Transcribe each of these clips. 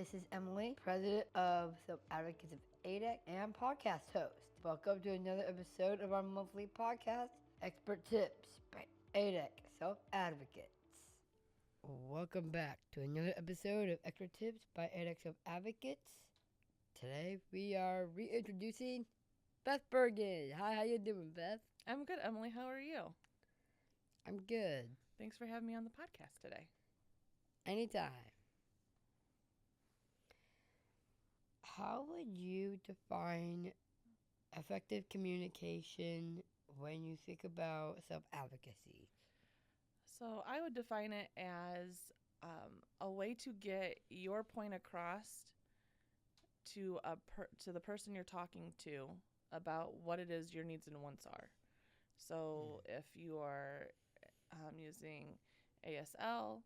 This is Emily, president of Self Advocates of ADEC and podcast host. Welcome to another episode of our monthly podcast, Expert Tips by ADEC Self Advocates. Welcome back to another episode of Expert Tips by ADEC Self Advocates. Today we are reintroducing Beth Bergen. Hi, how you doing, Beth? I'm good, Emily. How are you? I'm good. Thanks for having me on the podcast today. Anytime. How would you define effective communication when you think about self-advocacy? So I would define it as a way to get your point across to the person you're talking to about what it is your needs and wants are. So if you are using ASL,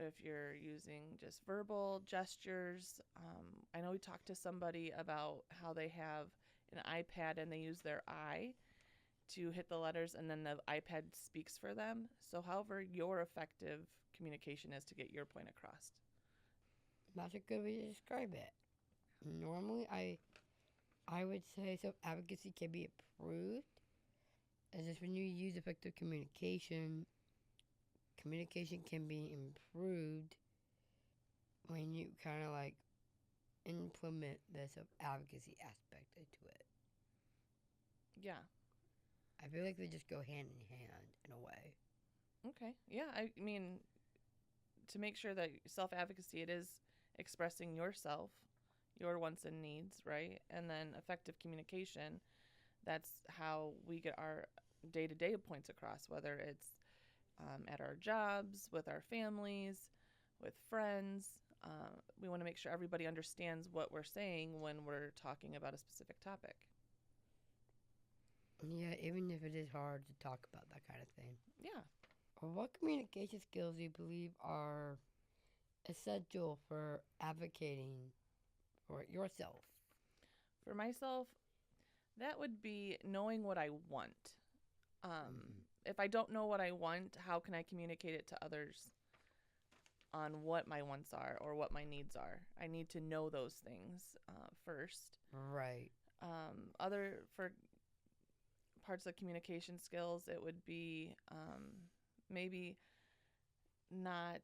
if you're using just verbal gestures, I know we talked to somebody about how they have an iPad and they use their eye to hit the letters and then the iPad speaks for them. So however your effective communication is to get your point across. That's a good way to describe it. Normally, I would say self-advocacy can be improved. As just when you use effective communication can be improved when you kind of like implement the self-advocacy aspect into it. Yeah. I feel like they just go hand in hand in a way. Okay. Yeah. I mean, to make sure that self-advocacy, it is expressing yourself, your wants and needs, right? And then effective communication, that's how we get our day-to-day points across, whether it's at our jobs, with our families, with friends. We want to make sure everybody understands what we're saying when we're talking about a specific topic. Yeah, even if it is hard to talk about that kind of thing. Yeah. What communication skills do you believe are essential for advocating for yourself? For myself, that would be knowing what I want. If I don't know what I want, how can I communicate it to others on what my wants are or what my needs are? I need to know those things first. Right. For parts of communication skills, it would be maybe not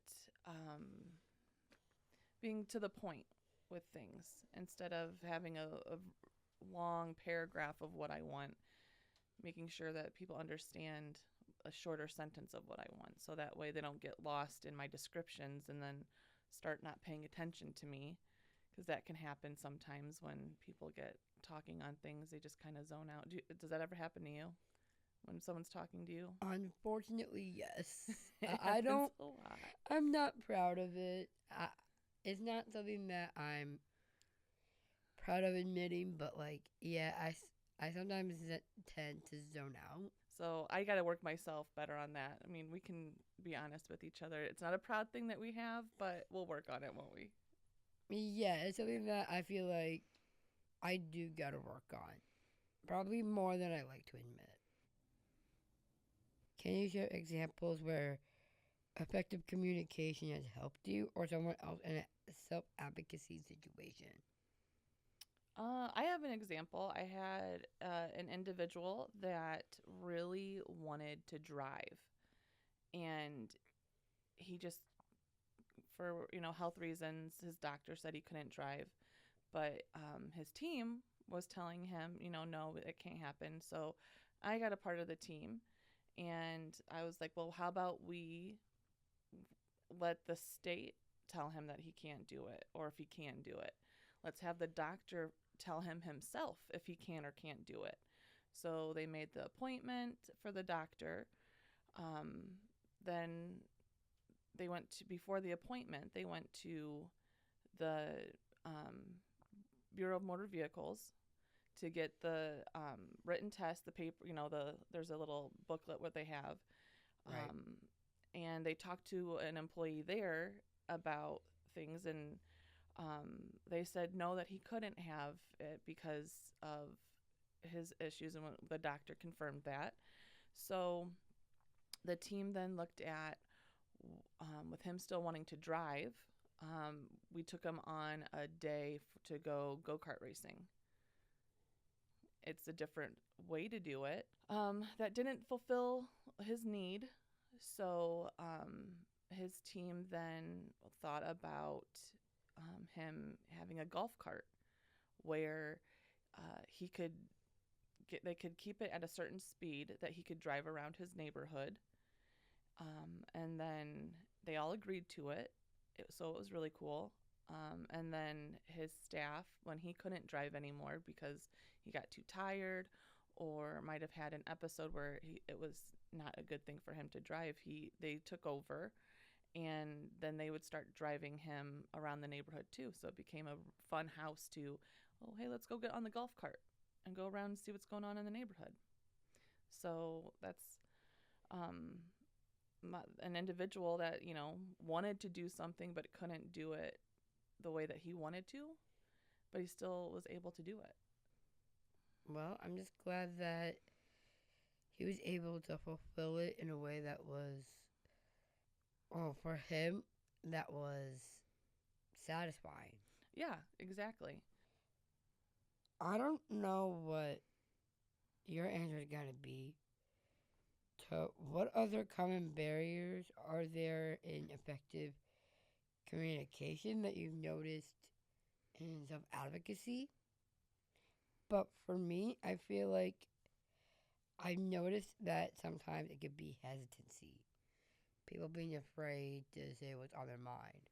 being to the point with things instead of having a long paragraph of what I want. Making sure that people understand a shorter sentence of what I want. So that way they don't get lost in my descriptions and then start not paying attention to me. Because that can happen sometimes when people get talking on things. They just kind of zone out. Does that ever happen to you? When someone's talking to you? Unfortunately, yes. I don't. A lot. I'm not proud of it. It's not something that I'm proud of admitting, but I sometimes tend to zone out. So I got to work myself better on that. I mean, we can be honest with each other. It's not a proud thing that we have, but we'll work on it, won't we? Yeah, it's something that I feel like I do got to work on. Probably more than I like to admit. Can you share examples where effective communication has helped you or someone else in a self-advocacy situation? I have an example. I had an individual that really wanted to drive, and he just, for health reasons, his doctor said he couldn't drive, but his team was telling him, no, it can't happen. So I got a part of the team, and I was like, well, how about we let the state tell him that he can't do it, or if he can do it. Let's have the doctor tell him himself if he can or can't do it. So they made the appointment for the doctor. Then they went to, before the appointment, they went to the Bureau of Motor Vehicles to get the written test, the paper, there's a little booklet what they have. Right. And they talked to an employee there about things, and they said no, that he couldn't have it because of his issues, and the doctor confirmed that. So the team then looked at, with him still wanting to drive, we took him on a day to go-kart racing. It's a different way to do it. That didn't fulfill his need. So his team then thought about him having a golf cart where he could they could keep it at a certain speed that he could drive around his neighborhood. And then they all agreed to it. So it was really cool. And then his staff, when he couldn't drive anymore because he got too tired or might have had an episode where it was not a good thing for him to drive, they took over, and then they would start driving him around the neighborhood too. So it became a fun house to, oh, hey, let's go get on the golf cart and go around and see what's going on in the neighborhood. So that's an individual that, wanted to do something but couldn't do it the way that he wanted to, but he still was able to do it. Well, I'm just glad that he was able to fulfill it in a way that was, for him, that was satisfying. Yeah, exactly. I don't know what your answer is going to be to what other common barriers are there in effective communication that you've noticed in self-advocacy. But for me, I feel like I've noticed that sometimes it could be hesitancy. People being afraid to say what's on their mind.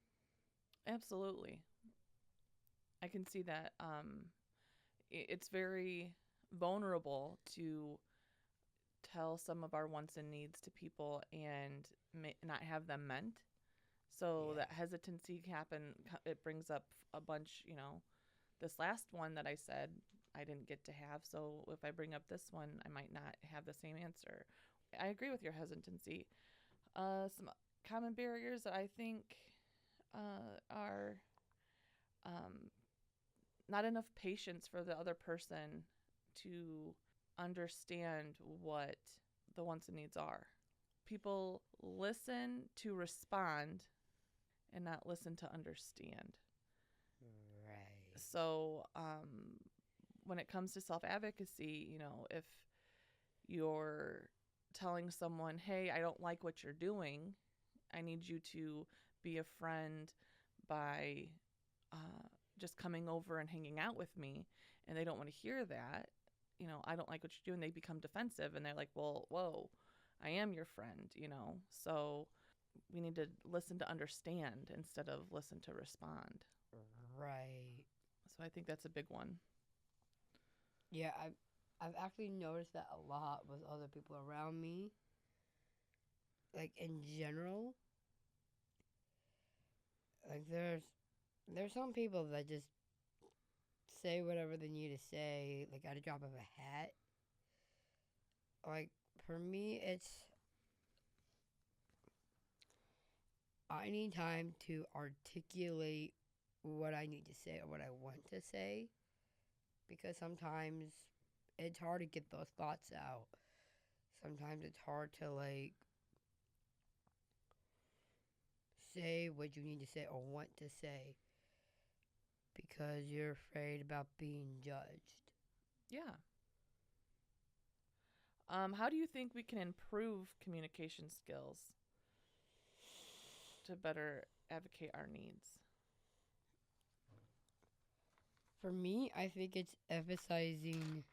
Absolutely. I can see that. It's very vulnerable to tell some of our wants and needs to people and not have them meant. So that hesitancy it brings up a bunch, this last one that I said I didn't get to have. So if I bring up this one, I might not have the same answer. I agree with your hesitancy. Some common barriers that I think are not enough patience for the other person to understand what the wants and needs are. People listen to respond and not listen to understand. Right. So when it comes to self-advocacy, if you're telling someone, hey, I don't like what you're doing, I need you to be a friend by just coming over and hanging out with me, and they don't want to hear that, I don't like what you're doing, they become defensive, and they're like, well, whoa, I am your friend, So we need to listen to understand instead of listen to respond. Right. So I think that's a big one. Yeah, I've actually noticed that a lot with other people around me. Like in general, like there's some people that just say whatever they need to say, like at a drop of a hat. Like for me, I need time to articulate what I need to say or what I want to say, because sometimes it's hard to get those thoughts out. Sometimes it's hard to say what you need to say or want to say because you're afraid about being judged. Yeah. How do you think we can improve communication skills to better advocate our needs? For me, I think it's emphasizing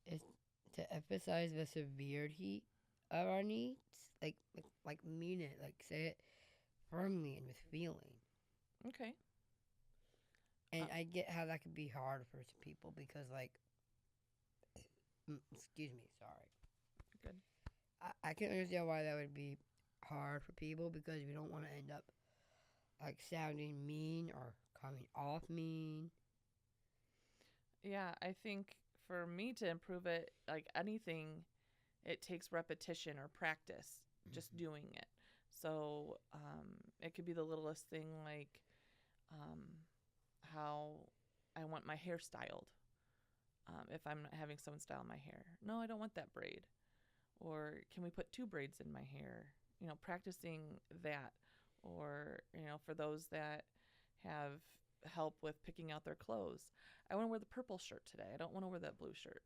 it's to emphasize the severity of our needs, like mean it, like say it firmly and with feeling. Okay. And I get how that could be hard for some people because, excuse me, sorry. Good. I can understand why that would be hard for people because we don't want to end up sounding mean or coming off mean. Yeah, I think for me to improve it, like anything, it takes repetition or practice, just doing it. So it could be the littlest thing, like how I want my hair styled. If I'm not having someone style my hair, no, I don't want that braid. Or can we put 2 braids in my hair? practicing that, or for those that have help with picking out their clothes. I want to wear the purple shirt today. I don't want to wear that blue shirt.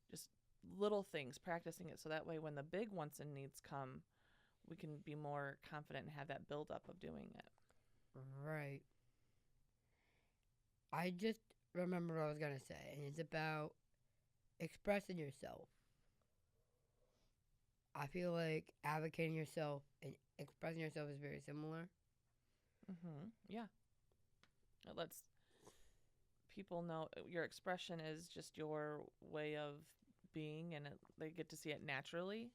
Just little things, practicing it so that way when the big wants and needs come, we can be more confident and have that build up of doing it. Right. I just remember what I was going to say, and it's about expressing yourself. I feel like advocating yourself and expressing yourself is very similar. Yeah. It lets people know your expression is just your way of being, and they get to see it naturally.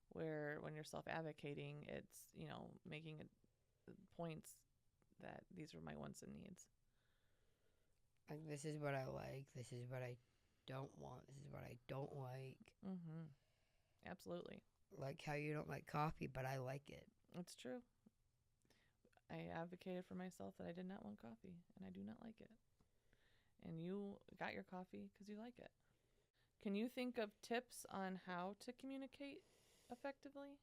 Where when you're self-advocating, it's, making points that these are my wants and needs. Like, this is what I like. This is what I don't want. This is what I don't like. Absolutely. Like how you don't like coffee, but I like it. It's true. I advocated for myself that I did not want coffee, and I do not like it. And you got your coffee because you like it. Can you think of tips on how to communicate effectively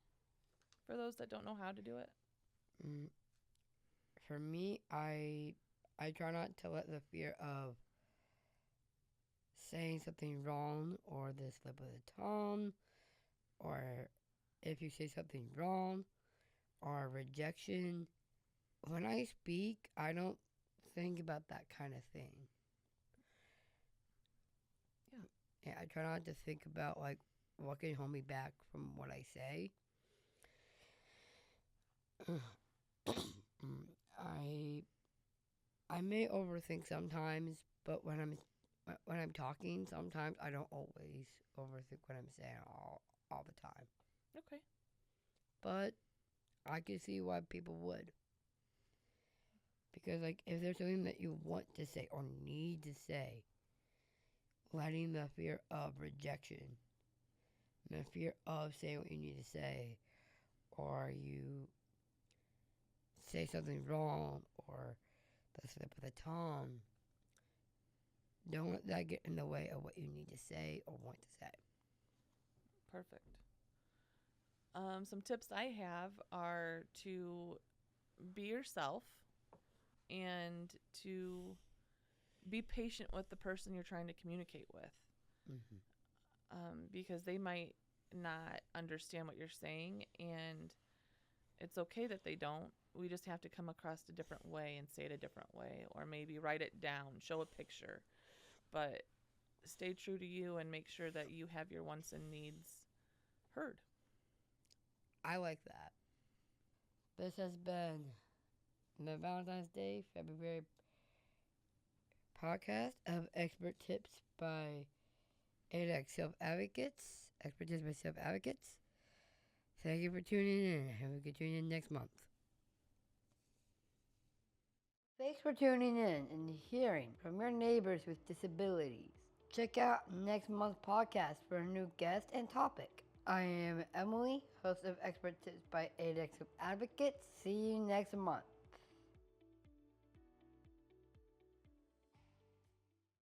for those that don't know how to do it? For me, I try not to let the fear of saying something wrong or the slip of the tongue, or if you say something wrong, or rejection. When I speak, I don't think about that kind of thing. Yeah, I try not to think about like what can hold me back from what I say. I may overthink sometimes, but when I'm talking, sometimes I don't always overthink what I'm saying all the time. Okay. But I can see why people would. Because like if there's something that you want to say or need to say, letting the fear of rejection, the fear of saying what you need to say, or you say something wrong, or the slip of the tongue, don't let that get in the way of what you need to say or want to say. Perfect. Some tips I have are to be yourself and to be patient with the person you're trying to communicate with. Because they might not understand what you're saying, and it's okay that they don't. We just have to come across a different way and say it a different way, or maybe write it down, show a picture. But stay true to you and make sure that you have your wants and needs heard. I like that. This has been the Valentine's Day, February podcast of Expert Tips by ADEC Self Advocates. Expert Tips by Self Advocates. Thank you for tuning in, and we can tune in next month. Thanks for tuning in and hearing from your neighbors with disabilities. Check out next month's podcast for a new guest and topic. I am Emily, host of Expert Tips by ADEC Self Advocates. See you next month.